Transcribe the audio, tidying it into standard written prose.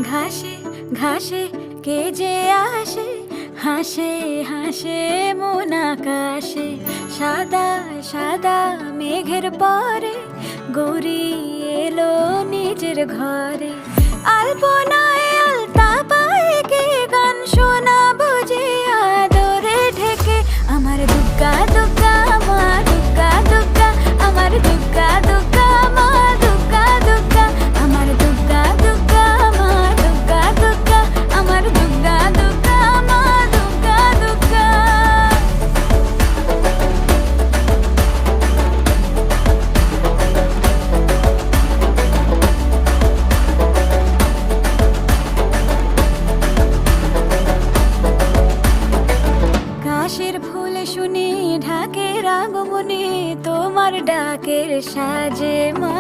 ঘাসে ঘাসে কে যে আসে, হাসে হাসে মন আকাশে। সাদা সাদা মেঘের পরে গৌরী এলো নিজের ঘরে। আলপনায় আলতা পায়ে কে গান শোনাবো যে আদরে ঢেকে। আমার দুগ্গা দুগ্গা মা দুগ্গা দুগ্গা, আমার দুগ্গা দুগ্গা মা দুগ্গা দুগ্গা, আমার দুগ্গা দুগ্গা মা দুগ্গা দুগ্গা, আমার দুগ্গা দুগ্গা মা দুগ্গা দুগ্গা। কাশের ফুল শুনি ঢাকের আগমনে, তোমার ডাকের সাজে মা